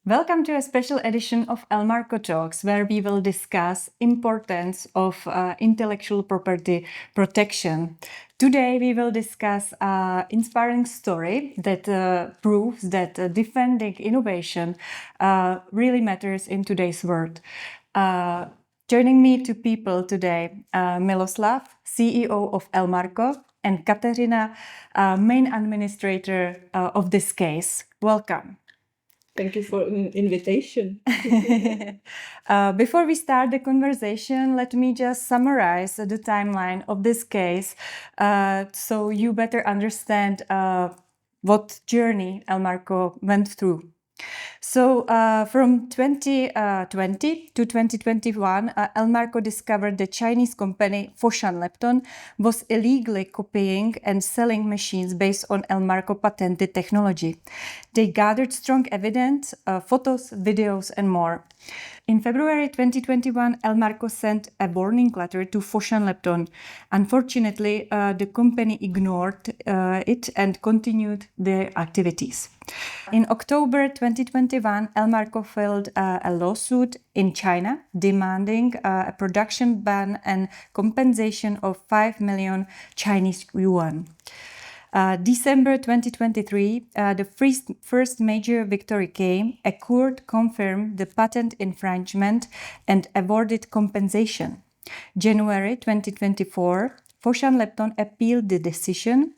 Welcome to a special edition of Elmarco Talks, where we will discuss importance of intellectual property protection. Today, we will discuss an inspiring story that proves that defending innovation really matters in today's world. Joining me two people today, Miloslav, CEO of Elmarco, and Katerina, main administrator of this case. Welcome. Thank you for the invitation. Before we start the conversation, let me just summarize the timeline of this case so you better understand what journey Elmarco went through. So from 2020 to 2021, Elmarco discovered the Chinese company Foshan Lepton was illegally copying and selling machines based on Elmarco patented technology. They gathered strong evidence, photos, videos, and more. In February 2021, Elmarco sent a warning letter to Foshan Lepton. Unfortunately, the company ignored it and continued their activities. In October 2021, Elmarco filed a lawsuit in China demanding a production ban and compensation of 5 million Chinese yuan. December 2023, the first major victory came. A court confirmed the patent infringement and awarded compensation. January 2024, Foshan Lepton appealed the decision,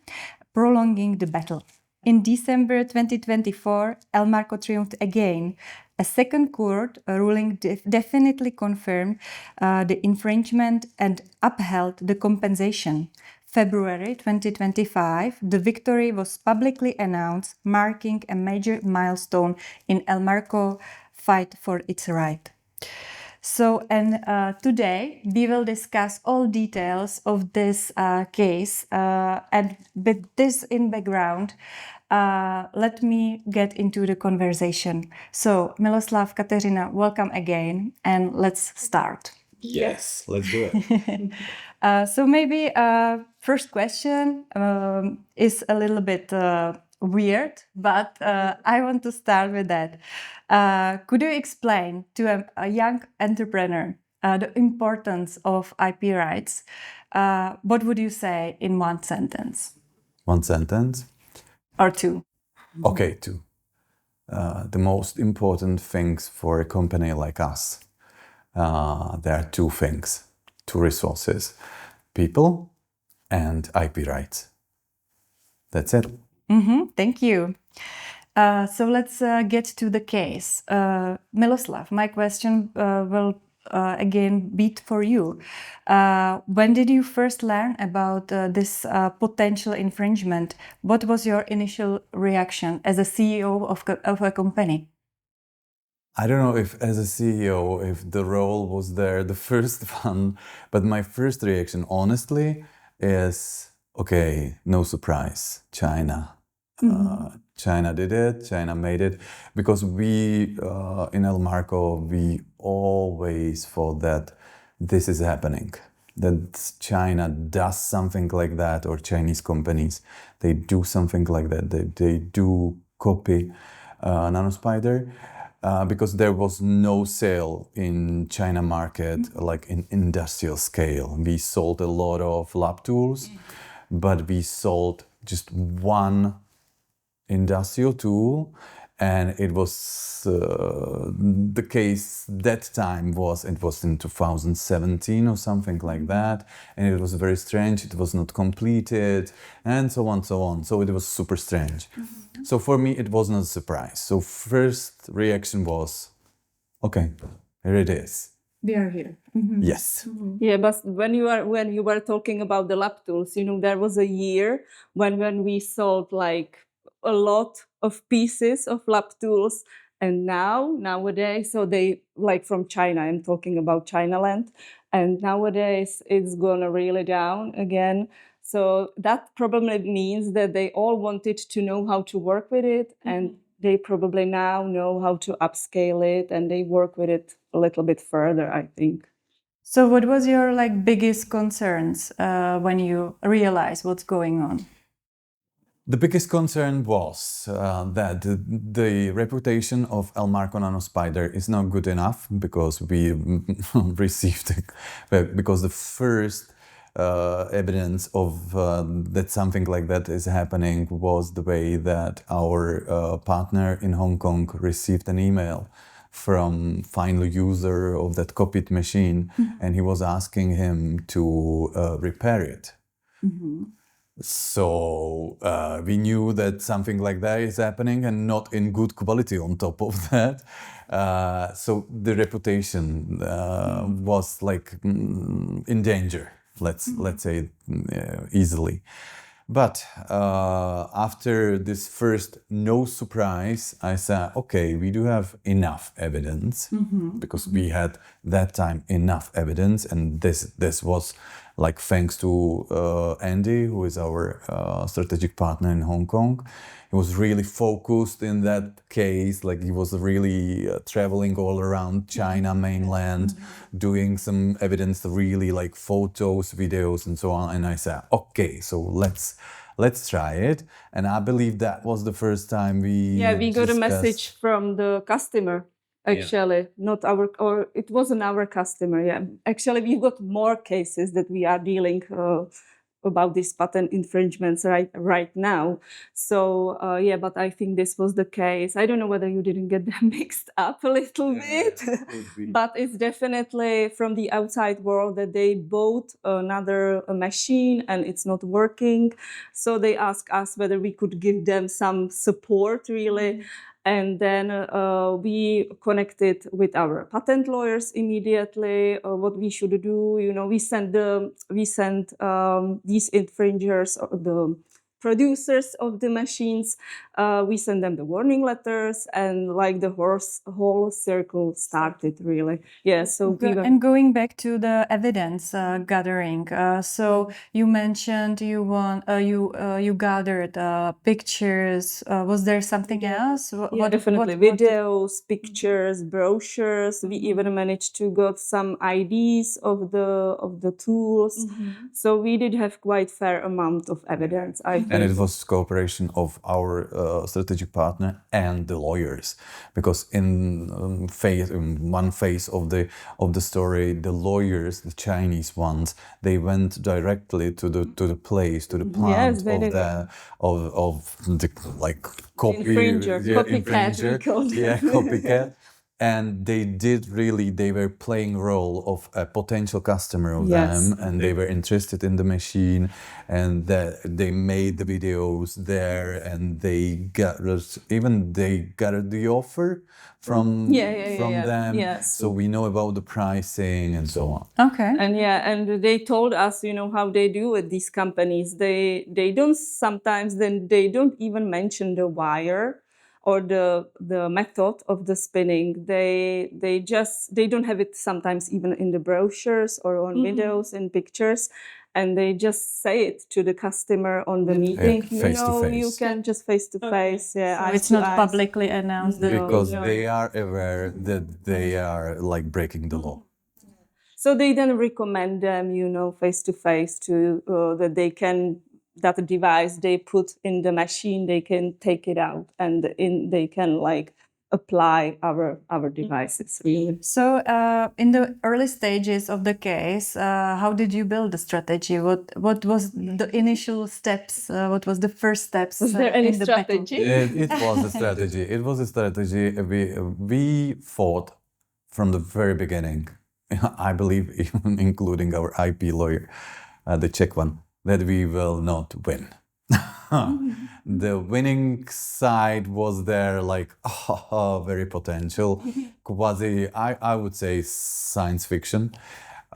prolonging the battle. In December 2024, Elmarco triumphed again. A second court ruling definitely confirmed the infringement and upheld the compensation. February 2025, the victory was publicly announced, marking a major milestone in Elmarco fight for its right. So, today we will discuss all details of this case. And with this in background, let me get into the conversation. So, Miloslav, Katerina, welcome again, and let's start. Yes, let's do it. So maybe first question is a little bit weird, but I want to start with that. Could you explain to a young entrepreneur the importance of IP rights? What would you say in one sentence? One sentence? Or two? Okay, two. The most important things for a company like us, there are two things, two resources, people and IP rights. That's it. Thank you. So let's get to the case. Miloslav, my question will again be for you. When did you first learn about this potential infringement? What was your initial reaction as a CEO of a company? I don't know if as a CEO, if the role was there, the first one, but my first reaction, honestly, is, okay, no surprise, China. China did it, China made it, because we, in Elmarco, we always thought that this is happening, that China does something like that, or Chinese companies, they do something like that, they do copy nanospider. Because there was no sale in China market, like in industrial scale. We sold a lot of lab tools, but we sold just one industrial tool, and it was the case that time was in 2017 or something like that, and it was very strange. It was not completed, and so on, so on. So it was super strange. So for me, it was not a surprise. So first reaction was, okay, here it is. We are here. Yes. Yeah, but when you were talking about the lab tools, there was a year when we sold like a lot of pieces of lab tools, and nowadays, so they like from China. I'm talking about China land, and nowadays it's gonna really down again. So that probably means that they all wanted to know how to work with it, and they probably now know how to upscale it, and they work with it a little bit further, I think. So what was your biggest concerns when you realized what's going on? The biggest concern was that the reputation of Elmarco nanospider is not good enough because we received, because the first evidence of that something like that is happening was the way that our partner in Hong Kong received an email from final user of that copied machine, and he was asking him to repair it. So we knew that something like that is happening and not in good quality on top of that. So the reputation was like in danger, let's say easily. But after this first no surprise, I said, okay, we do have enough evidence because we had that time enough evidence, and this was like thanks to Andy, who is our strategic partner in Hong Kong. He was really focused in that case, like he was really traveling all around China mainland, doing some evidence, really like photos, videos, and so on. And I said, okay, so let's try it. And I believe that was the first time we got a message from the customer. Actually, not our, or it wasn't our customer. Yeah, actually, we got more cases that we are dealing about these patent infringements right now. So but I think this was the case. I don't know whether you didn't get them mixed up a little bit, but it's definitely from the outside world that they bought another machine and it's not working. So they asked us whether we could give them some support, really. And then we connected with our patent lawyers immediately. What we should do, we sent these infringers, the producers of the machines, we send them the warning letters, and like the whole circle started, really. Yeah. So and going back to the evidence gathering, so you mentioned you gathered pictures. Was there something else? Definitely videos, pictures, brochures. We even managed to get some IDs of the tools. So we did have quite fair amount of evidence, I think. And it was cooperation of our strategic partner and the lawyers, because in one phase of the story, the lawyers, the Chinese ones, they went directly to the place, to the plant of the like copycat. And they were playing role of a potential customer of them, and they were interested in the machine, and they made the videos there, and they got the offer from them. Yes. So we know about the pricing and so on. Okay. And they told us, how they do with these companies. They don't even mention the wire or the method of the spinning. They don't have it sometimes even in the brochures or on videos and pictures, and they just say it to the customer on the meeting. Face to face. You can just face to face. Yeah, so it's not publicly announced because they are aware that they are like breaking the law. So they then recommend them, face to face to that they can. That device they put in the machine, they can take it out and they can like apply our devices, really. So in the early stages of the case, how did you build the strategy? What was the initial steps? What was the first steps? Was there any strategy? It was a strategy. It was a strategy. We fought from the very beginning, I believe, even including our IP lawyer, the Czech one, that we will not win. The winning side was there, like very potential, quasi, I would say, science fiction.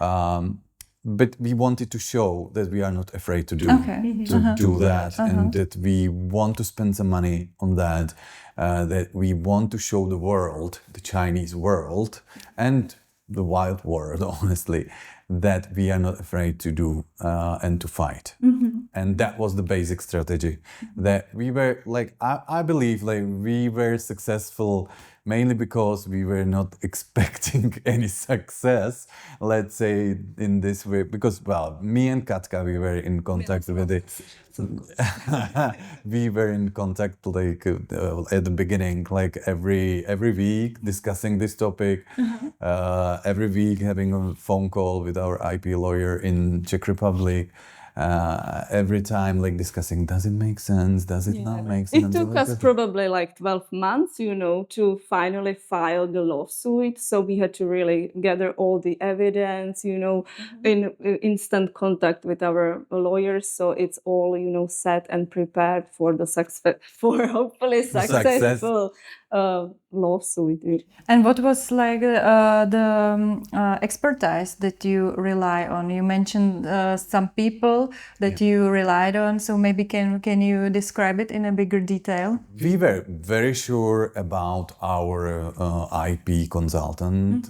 But we wanted to show that we are not afraid to do that, and that we want to spend some money on that, that we want to show the world, the Chinese world, and the wild world, honestly, that we are not afraid to do and to fight. And that was the basic strategy. That we were like, I believe like we were successful mainly because we were not expecting any success, let's say, in this way. Because, well, me and Katka, we were in contact with it. We were in contact like at the beginning, like every week discussing this topic. Every week having a phone call with our IP lawyer in Czech Republic. Every time like discussing, does it make sense? Does it not make sense? It took us probably like 12 months, to finally file the lawsuit. So we had to really gather all the evidence, in instant contact with our lawyers. So it's all, set and prepared for the for hopefully successful lawsuit. And what was like the expertise that you rely on? You mentioned some people that you relied on. So maybe can you describe it in a bigger detail? We were very sure about our IP consultant.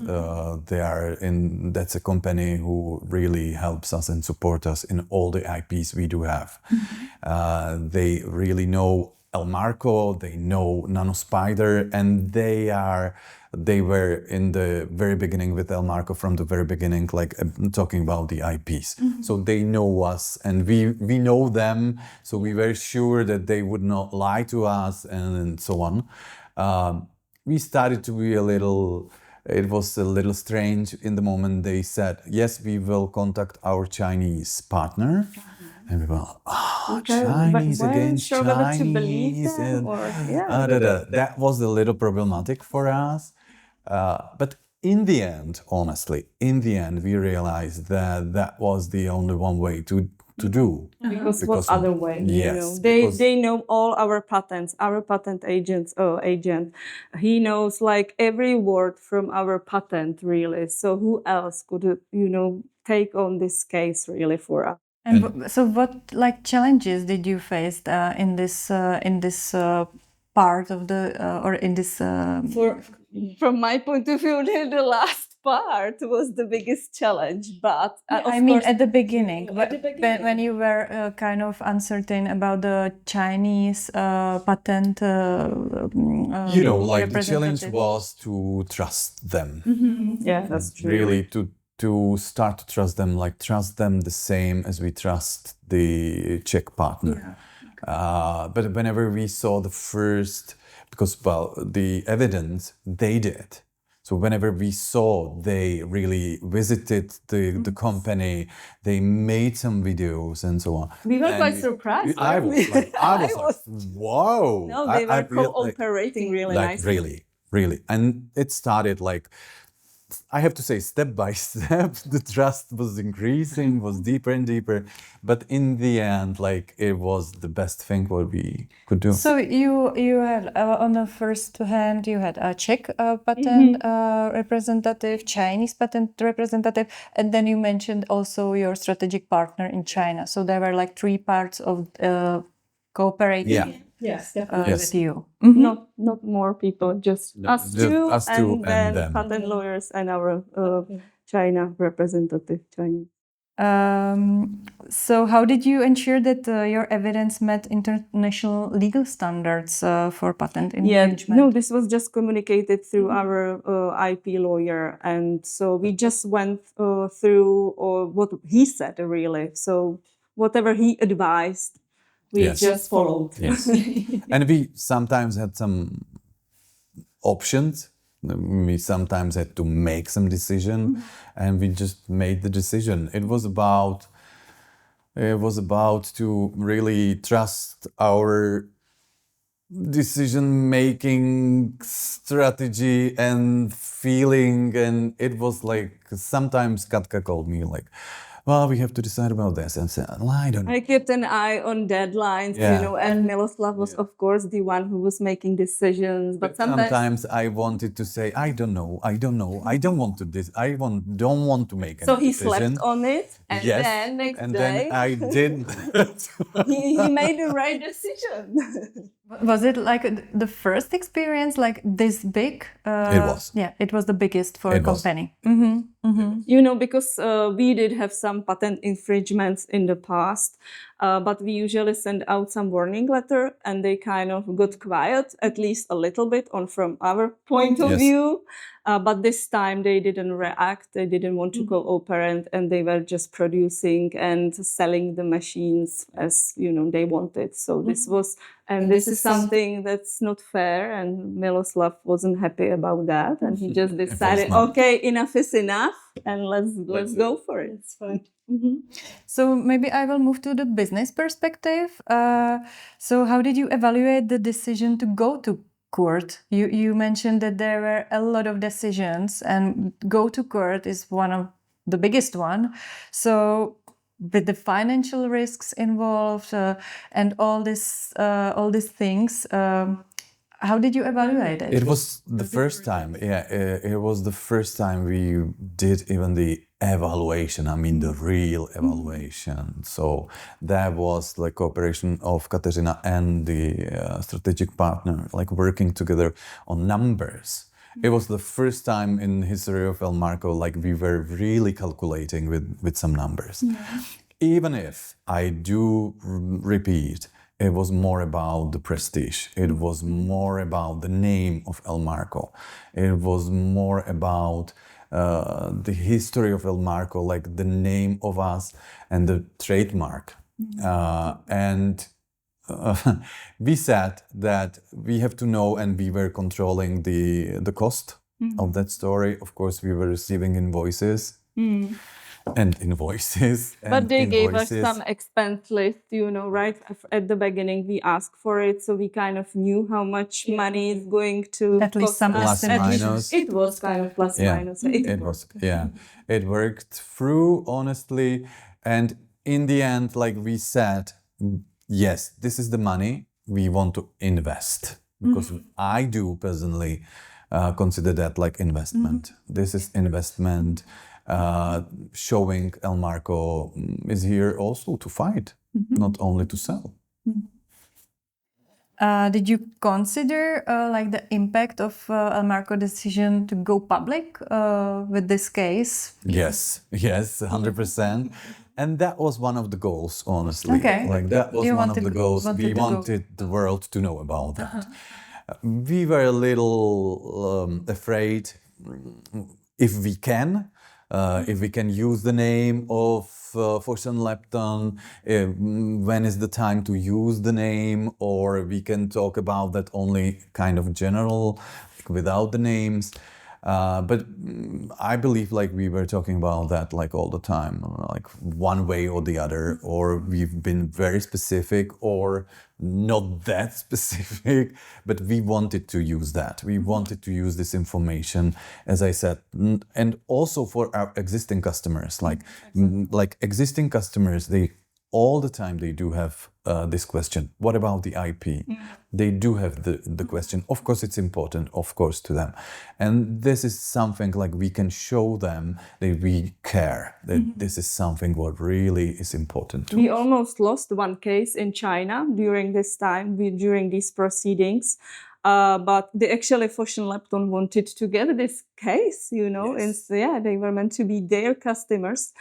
That's a company who really helps us and support us in all the IPs we do have. They really know Elmarco, they know nanospider, and they were in the very beginning with Elmarco from the very beginning, like talking about the IPs. So they know us and we know them. So we were sure that they would not lie to us and so on. We started to be it was a little strange in the moment they said, yes, we will contact our Chinese partner. And we were, Chinese against Chinese. To believe them, That was a little problematic for us. But in the end, honestly, we realized that was the only one way to do. Because what other way? Yes, they know all our patents. Our patent agent, he knows like every word from our patent, really. So who else could take on this case really for us? And so, what like challenges did you face in this part of the or in this? From my point of view, the last part was the biggest challenge. But I mean, at the beginning, when you were kind of uncertain about the Chinese patent. Like the challenge was to trust them. Yeah, that's true. Really to start to trust them, like trust them the same as we trust the Czech partner. But whenever we saw the first, because the evidence they did. So whenever we saw they really visited the company, they made some videos and so on. We were quite surprised. I was like, whoa! No, they were cooperating really nicely. Really. And it started like, I have to say, step by step, the trust was increasing, was deeper and deeper. But in the end, like, it was the best thing what we could do. So you had on the first hand, you had a Czech patent representative, Chinese patent representative, and then you mentioned also your strategic partner in China. So there were like three parts of cooperating. Yeah. Yes, with you. Not more people, just us two, and then them. patent lawyers and our China representative, Chinese. So how did you ensure that your evidence met international legal standards for patent infringement? No, this was just communicated through our IP lawyer, and so we just went through what he said, really. So whatever he advised, we just followed. Yes. And we sometimes had some options. We sometimes had to make some decision, and we just made the decision. It was about to really trust our decision-making strategy and feeling, and it was like sometimes Katka called me like, well, we have to decide about this. And said, well, I don't know. I kept an eye on deadlines, and Miloslav was, of course, the one who was making decisions. But sometimes I wanted to say, I don't know, I don't want to don't want to make a decision. So he slept on it, and then next day... then I did. he made the right decision. Was it like the first experience like this big? It was. Yeah, it was the biggest for a company. Because we did have some patent infringements in the past, but we usually send out some warning letter, and they kind of got quiet, at least a little bit, on from our point of Yes. view. But this time they didn't react. They didn't want to cooperate, and they were just producing and selling the machines as they wanted. So this was, and this is something that's not fair. And Miloslav wasn't happy about that, and he just decided, not. okay, enough is enough, and let's go for it. It's fine. So maybe I will move to the business perspective. So how did you evaluate the decision to go to court? You mentioned that there were a lot of decisions, and go to court is one of the biggest one. So with the financial risks involved and all these things, how did you evaluate it? It was the first time, it was the first time we did even the evaluation, I mean the real evaluation. So that was like cooperation of Katerina and the strategic partner, like working together on numbers. It was the first time in the history of Elmarco, like we were really calculating with some numbers. Even if I do repeat, it was more about the prestige. It was more about the name of Elmarco. It was more about the history of Elmarco, like the name of us and the trademark. And we said that we have to know, and we were controlling the cost of that story. Of course, we were receiving invoices. And invoices. But they gave us some expense list, right at the beginning. We asked for it, so we kind of knew how much money is going to At least cost some us. Plus minus. It was kind of plus minus. It was, it worked through, honestly. And in the end, like we said, yes, this is the money we want to invest. Because I do personally consider that like investment. This is investment. Showing Elmarco is here also to fight, not only to sell. Did you consider like the impact of Elmarco decision to go public with this case? Yes, 100%. And that was one of the goals, honestly. Okay. Like that was You one of wanted- the goals. wanted We to go. wanted the world to know about that. We were a little afraid if we can use the name of Foshan Lepton, when is the time to use the name, or we can talk about that only kind of general, like, without the names. But I believe like we were talking about that like all the time, like one way or the other, or we've been very specific or not that specific, but we wanted to use that. We wanted to use this information, as I said, and also for our existing customers, like existing customers, they all the time they do have this question, what about the IP? They do have the question. Of course, it's important, of course, to them. And this is something like we can show them that we care, that this is something what really is important to We us. almost lost one case in China during this time, during these proceedings. But actually Foshan Lepton wanted to get this case, Yes. and they were meant to be their customers.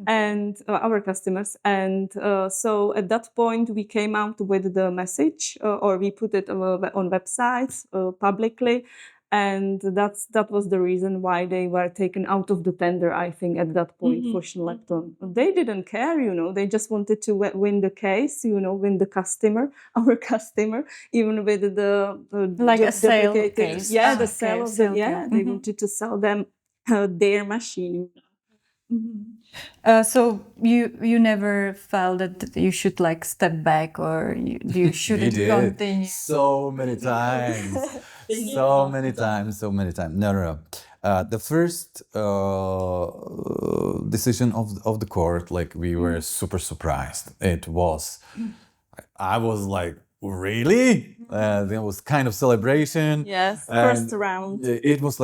And our customers, and so at that point we came out with the message, or we put it on websites publicly, and that was the reason why they were taken out of the tender. I think at that point, Foshan Lepton, they didn't care, they just wanted to win the case, win the customer, our customer, even with the Like a sale duplicated- case. Yeah, Ah, the okay, sale of sale it. They wanted to sell them their machine. So you never felt that you should like step back, or you shouldn't We did continue? so many times, so many times. No. The first decision of the court, like we were super surprised. It was, I was like, really? There was kind of celebration. Yes, And first round. It was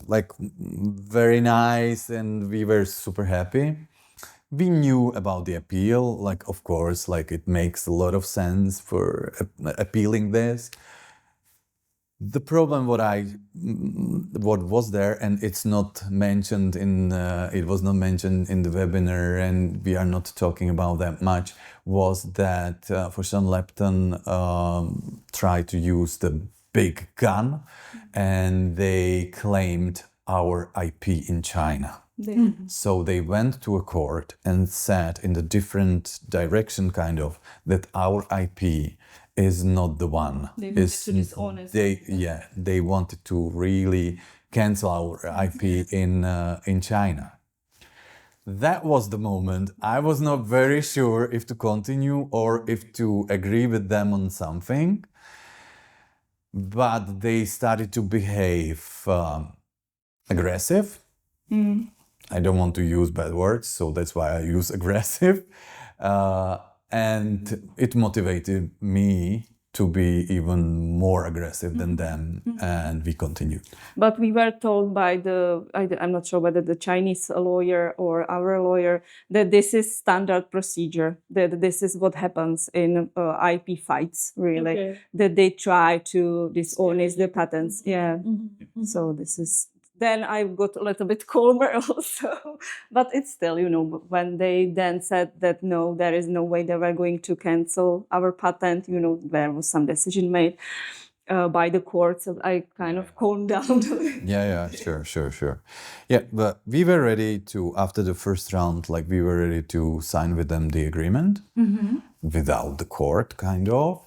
like very nice, and we were super happy. We knew about the appeal, like of course, like it makes a lot of sense for appealing this. The problem what was there, and it's not mentioned in it was not mentioned in the webinar, and we are not talking about that much, was that Foshan Lepton tried to use the big gun, and they claimed our IP in China. So they went to a court and said in the different direction, kind of, that our IP is not the one. They wanted to dishonest. They wanted to really cancel our IP in China. That was the moment I was not very sure if to continue or if to agree with them on something. But they started to behave aggressive. I don't want to use bad words, so that's why I use aggressive. And it motivated me to be even more aggressive than them, and we continued. But we were told by I'm not sure whether the Chinese lawyer or our lawyer, that this is standard procedure, that this is what happens in IP fights, really, that they try to dishonest the patents. Yeah. So this is... Then I got a little bit calmer also, but it's still, when they then said that no, there is no way they were going to cancel our patent, there was some decision made by the court, so I kind of calmed down. Sure. Yeah, but we were ready to, after the first round, we were ready to sign with them the agreement without the court, kind of.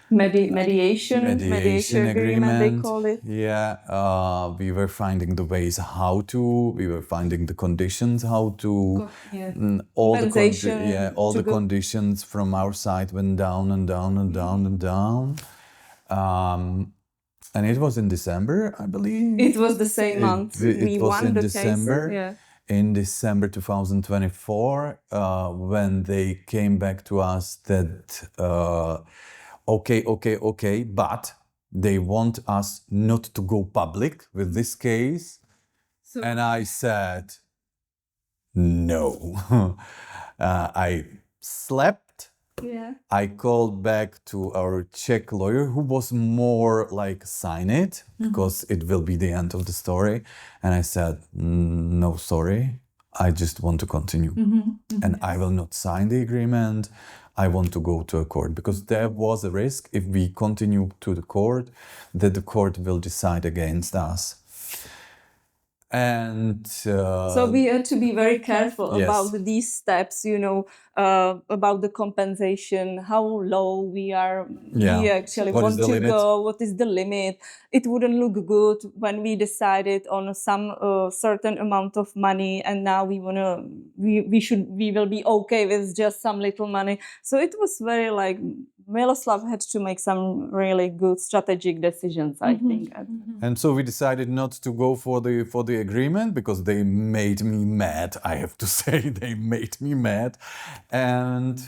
Mediation agreement, they call it. Yeah, we were finding the ways how to. We were finding the conditions how to. All the conditions from our side went down and down and down and down. And it was in December, I believe. It was the same month. We was won in December. Case. In December 2024, when they came back to us that. Okay, but they want us not to go public with this case. And I said, no. I slept. I called back to our Czech lawyer, who was more like, sign it, because it will be the end of the story. And I said, no, sorry, I just want to continue. And I will not sign the agreement. I want to go to a court, because there was a risk, if we continue to the court, that the court will decide against us. And so we had to be very careful about these steps, about the compensation, how low we actually want to go, what is the limit. It wouldn't look good when we decided on some certain amount of money, and now we will be okay with just some little money. So it was very Miloslav had to make some really good strategic decisions, I think. And so we decided not to go for the agreement, because they made me mad. I have to say, they made me mad. And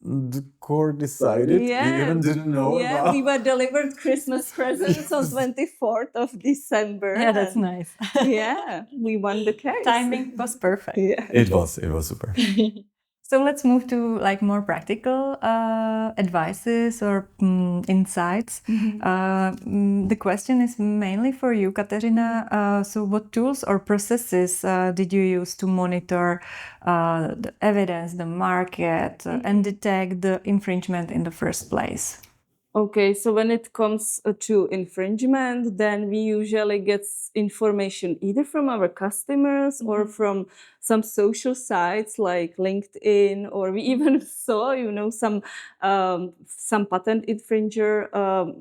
the court decided. We even didn't know about. We were delivered Christmas presents on 24th of December. Yeah, that's nice. We won the case. Timing was perfect. It was super. So let's move to more practical advices or insights. The question is mainly for you, Katerina. So what tools or processes did you use to monitor the evidence, the market, and detect the infringement in the first place? Okay, so when it comes to infringement, then we usually get information either from our customers or from some social sites like LinkedIn, or we even saw, some patent infringer.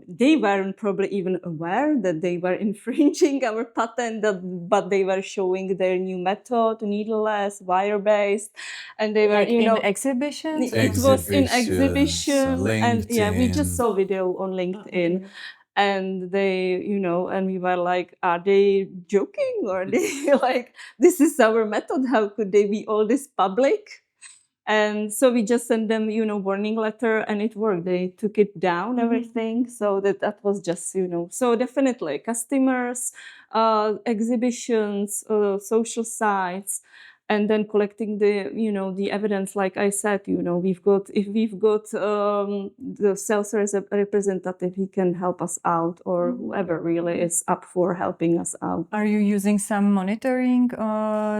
They weren't probably even aware that they were infringing our patent, but they were showing their new method, needleless, wire-based, and they were, in exhibitions. It was in exhibition, and we just saw video on LinkedIn. And they, and we were like, are they joking? Or are they this is our method, how could they be all this public? And so we just sent them, warning letter, and it worked. They took it down, everything. So that was just, so definitely customers, exhibitions, social sites. and then collecting the evidence. Like I said, if we've got the sales representative, he can help us out, or whoever really is up for helping us out. Are you using some monitoring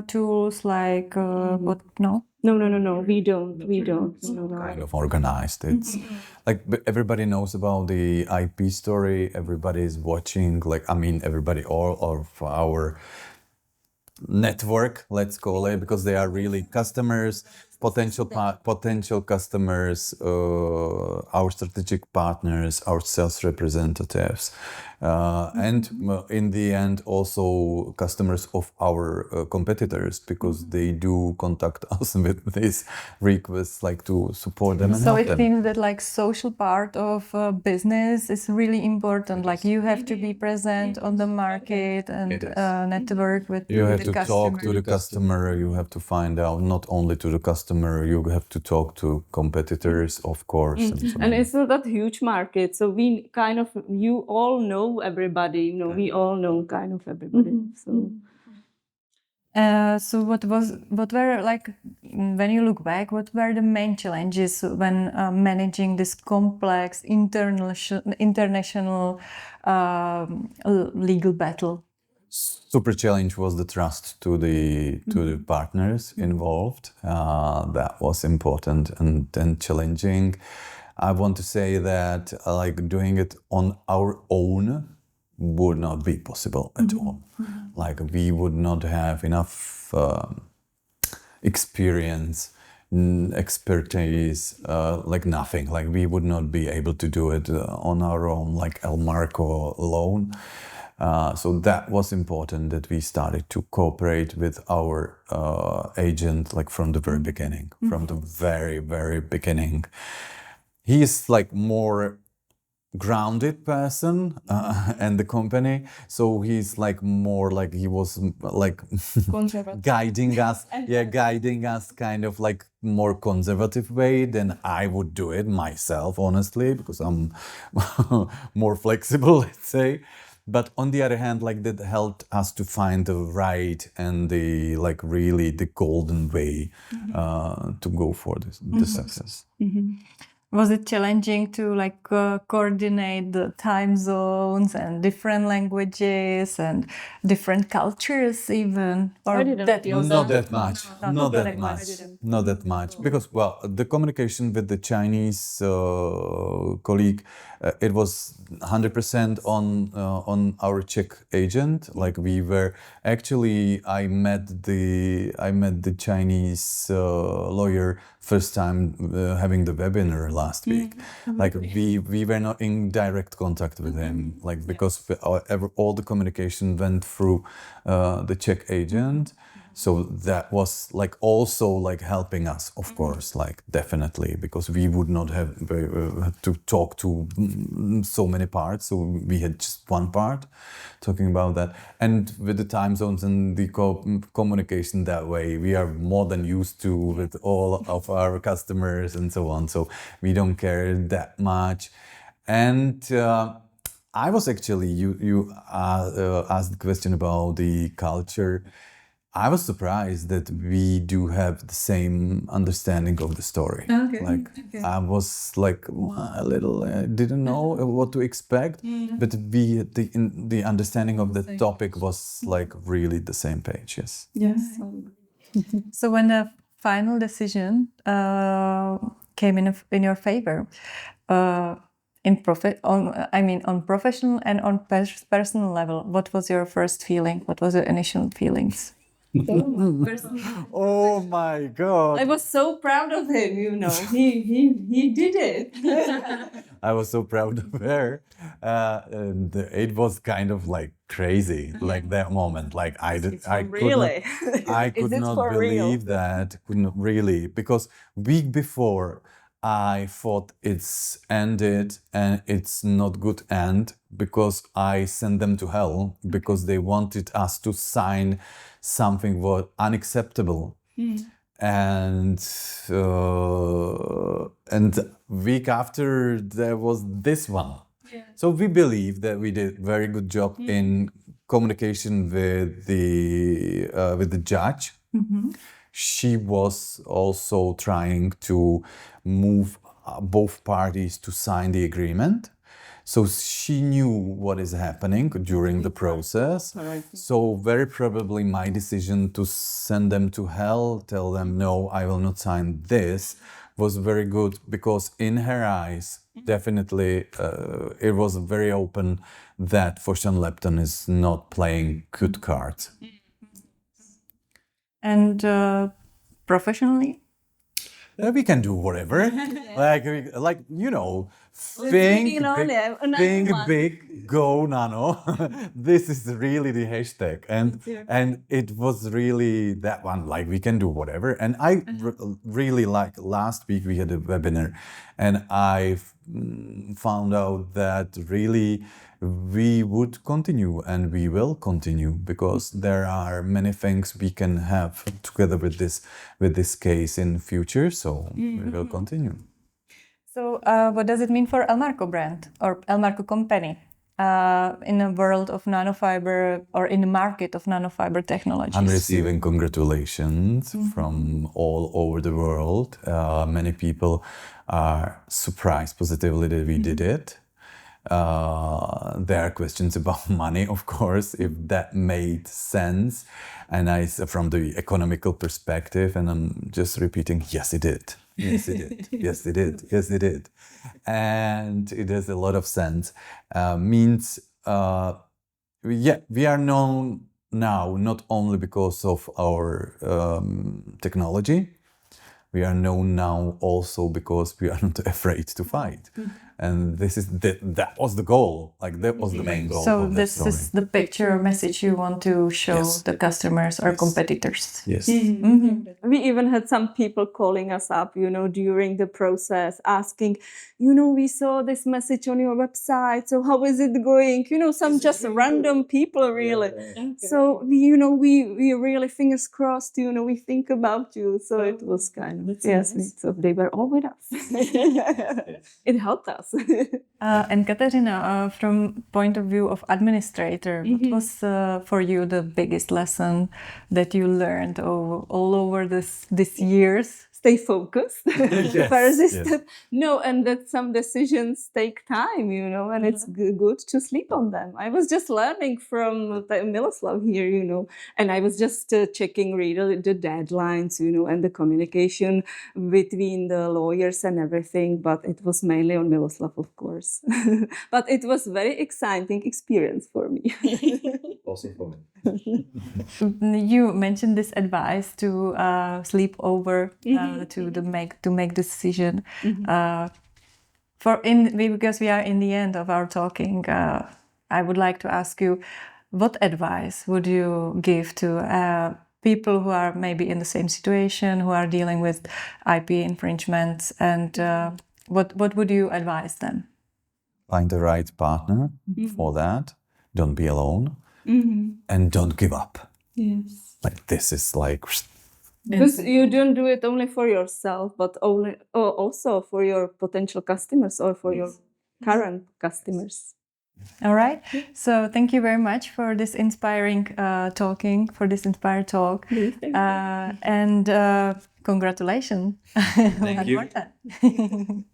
tools like what? No. No, we don't. No. Kind of organized. It's like everybody knows about the IP story. Everybody is watching. Everybody, all of our network, let's call it, because they are really customers, potential customers, our strategic partners, our sales representatives, and in the end also customers of our competitors, because they do contact us with these requests, like to support them and So help it them. seems that like social part of business is really important. Like you have to be present on the market and network with You have the to talk to the customer, you have to find out not only to the customer, you have to talk to competitors, of course. And, so And on. it's not that huge market, so we you all know everybody, we all know kind of everybody. So what were like, when you look back, what were the main challenges when managing this complex international legal battle? Super challenge was the trust to the partners involved. That was important and challenging. I want to say that like doing it on our own would not be possible at all. Like we would not have enough experience, expertise, like nothing. Like we would not be able to do it on our own, like Elmarco alone. So that was important, that we started to cooperate with our agent, like from the very beginning, from the very, very beginning. He is like more grounded person and the company, so he's like more like he was like guiding us kind of like more conservative way than I would do it myself, honestly, because I'm more flexible, let's say. But on the other hand, like that helped us to find the right and the like really the golden way to go for the success. Was it challenging to like coordinate the time zones and different languages and different cultures even? Or I didn't feel Not that. that much. Not Not that that much. much. Not that much. Because, well, the communication with the Chinese colleague, it was 100% on our Czech agent. Like we were actually, I met the Chinese lawyer first time having the webinar last week. Like we were not in direct contact with him, like because all the communication went through the Czech agent. So that was like also like helping us, of course, like definitely, because we would not have to talk to so many parts. So we had just one part talking about that. And with the time zones and the communication that way, we are more than used to with all of our customers and so on. So we don't care that much. And I was actually, you asked the question about the culture. I was surprised that we do have the same understanding of the story. Okay. Like I was like a little, didn't know what to expect, but the understanding of the topic was like really the same page. Yes. Yes. So when the final decision came in your favor, on professional and on personal level, what was your first feeling? What was your initial feelings? Oh my God. I was so proud of him, he did it. I was so proud of her. And it was kind of like crazy, like that moment. Like I Really? could Is it not for real? believe that. Could not really, because week before I thought it's ended and it's not good end, because I sent them to hell because they wanted us to sign something was unacceptable. And week after there was this one. So we believe that we did very good job in communication with the judge. she was also trying to move both parties to sign the agreement. So she knew what is happening during the process. So very probably my decision to send them to hell, tell them, no, I will not sign this, was very good, because in her eyes, definitely it was very open that Foshan Lepton is not playing good cards. And professionally? We can do whatever. like you know, think big, go nano. This is really the hashtag, and it was really that one. Like we can do whatever. And I really like, last week we had a webinar, and I found out that really we would continue and we will continue, because there are many things we can have together with this case in future. So we will continue. So what does it mean for Elmarco brand or Elmarco company in a world of nanofiber, or in the market of nanofiber technologies? I'm receiving congratulations from all over the world. Many people are surprised positively that we did it. There are questions about money, of course, if that made sense. And from the economical perspective, and I'm just repeating, yes, it did. Yes, it did. Yes, it did. Yes, it did. And it has a lot of sense. Means, we are known now not only because of our technology. We are known now also because we are not afraid to fight. And that was the goal. Like that was the main goal. So of this that story. is the picture or message you want to show Yes. the customers or competitors. Yes. We even had some people calling us up, during the process, asking, we saw this message on your website, so how is it going? Some just random people, really. So we really, fingers crossed, we think about you. So it was kind of, so they were all with us. It helped us. And Katerina, from point of view of administrator, what was for you the biggest lesson that you learned all over this years? Stay focused, persistent. Yes. No, and that some decisions take time, and it's good to sleep on them. I was just learning from Miloslav here, and I was just checking really the deadlines, and the communication between the lawyers and everything. But it was mainly on Miloslav, of course. But it was very exciting experience for me. Also for me. You mentioned this advice to sleep over, to make decision. Because we are in the end of our talking, I would like to ask you, what advice would you give to people who are maybe in the same situation, who are dealing with IP infringements, and what would you advise them? Find the right partner for that. Don't be alone. And don't give up. Yes. Like this is like... Because you don't do it only for yourself, but also for your potential customers or for your current customers. All right. So thank you very much for this inspiring talk. And congratulations. Thank you. One more time.